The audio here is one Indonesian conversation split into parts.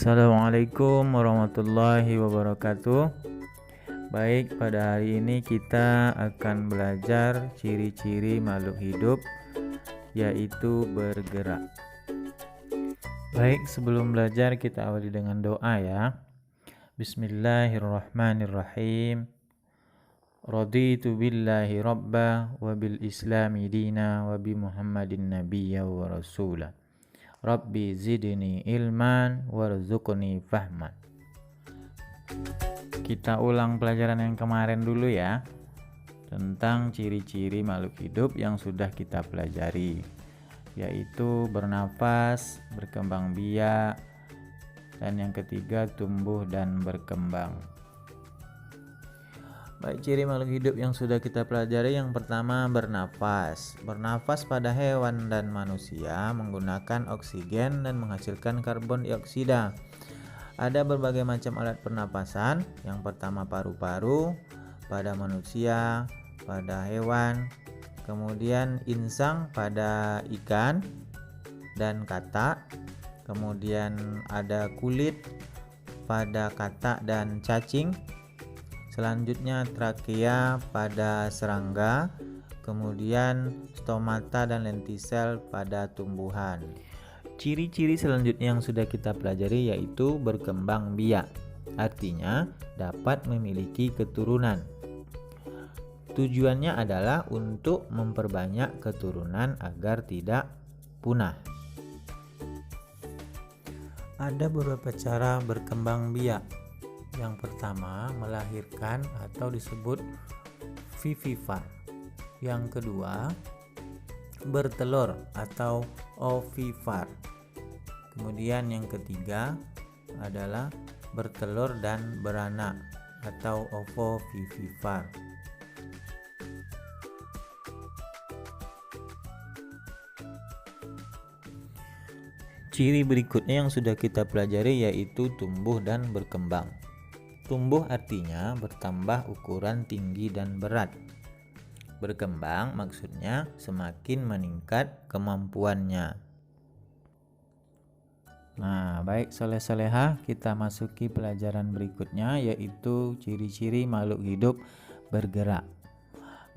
Assalamualaikum warahmatullahi wabarakatuh. Baik, pada hari ini kita akan belajar ciri-ciri makhluk hidup, yaitu bergerak. Baik, sebelum belajar kita awali dengan doa ya. Bismillahirrahmanirrahim. Raditu billahi rabba wa bil islami dina wa bi muhammadin nabiyya wa rasula. Rabbi zidni ilman warzuqni fahman. Kita ulang pelajaran yang kemarin dulu ya, tentang ciri-ciri makhluk hidup yang sudah kita pelajari, yaitu bernafas, berkembang biak, dan yang ketiga tumbuh dan berkembang. Baik, ciri makhluk hidup yang sudah kita pelajari, yang pertama bernafas. Bernafas pada hewan dan manusia menggunakan oksigen dan menghasilkan karbon dioksida. Ada berbagai macam alat pernapasan. Yang pertama paru-paru pada manusia, pada hewan, kemudian insang pada ikan dan katak, kemudian ada kulit pada katak dan cacing. Selanjutnya trakea pada serangga, kemudian stomata dan lentisel pada tumbuhan. Ciri-ciri selanjutnya yang sudah kita pelajari yaitu berkembang biak, artinya dapat memiliki keturunan. Tujuannya adalah untuk memperbanyak keturunan agar tidak punah. Ada beberapa cara berkembang biak. Yang pertama, melahirkan atau disebut vivipar. Yang kedua, bertelur atau ovipar. Kemudian yang ketiga adalah bertelur dan beranak atau ovovivipar. Ciri berikutnya yang sudah kita pelajari yaitu tumbuh dan berkembang. Tumbuh artinya bertambah ukuran, tinggi, dan berat. Berkembang maksudnya semakin meningkat kemampuannya. Nah, baik soleh-solehah, kita masuki pelajaran berikutnya yaitu ciri-ciri makhluk hidup bergerak.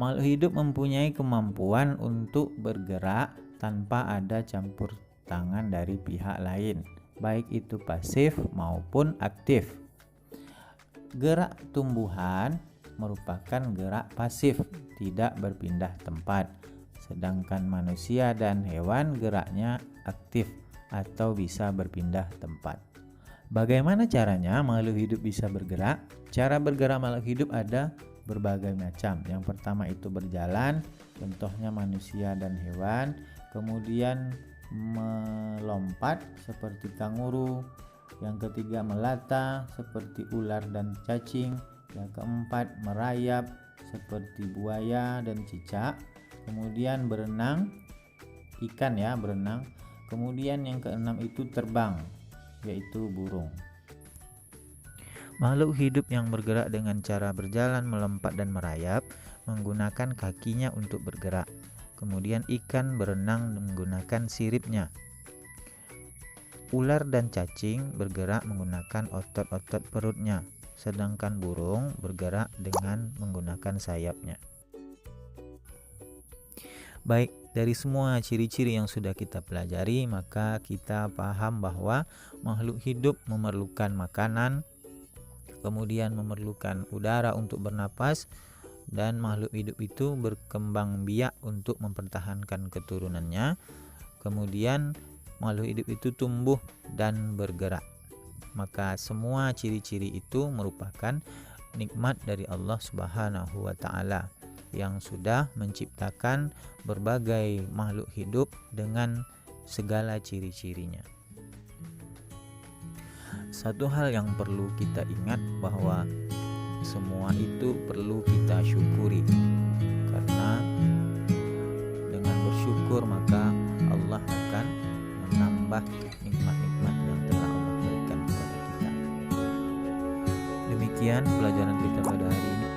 Makhluk hidup mempunyai kemampuan untuk bergerak tanpa ada campur tangan dari pihak lain, baik itu pasif maupun aktif. Gerak tumbuhan merupakan gerak pasif, tidak berpindah tempat, sedangkan manusia dan hewan geraknya aktif atau bisa berpindah tempat. Bagaimana caranya makhluk hidup bisa bergerak? Cara bergerak makhluk hidup ada berbagai macam. Yang pertama itu berjalan, contohnya manusia dan hewan. Kemudian melompat seperti kanguru. Yang ketiga melata seperti ular dan cacing. Yang keempat merayap seperti buaya dan cicak. Kemudian berenang, ikan ya, berenang. Kemudian yang keenam itu terbang, yaitu burung. Makhluk hidup yang bergerak dengan cara berjalan, melompat dan merayap menggunakan kakinya untuk bergerak. Kemudian ikan berenang menggunakan siripnya. Ular dan cacing bergerak menggunakan otot-otot perutnya, sedangkan burung bergerak dengan menggunakan sayapnya. Baik, dari semua ciri-ciri yang sudah kita pelajari, maka kita paham bahwa makhluk hidup memerlukan makanan, kemudian memerlukan udara untuk bernapas, dan makhluk hidup itu berkembang biak untuk mempertahankan keturunannya. Kemudian makhluk hidup itu tumbuh dan bergerak. Maka semua ciri-ciri itu merupakan nikmat dari Allah Subhanahu wa Ta'ala yang sudah menciptakan berbagai makhluk hidup dengan segala ciri-cirinya. Satu hal yang perlu kita ingat bahwa semua itu perlu kita syukuri, karena dengan bersyukur maka Allah akan menambah nikmat-nikmat yang telah Allah berikan kepada kita. Demikian pelajaran kita pada hari ini.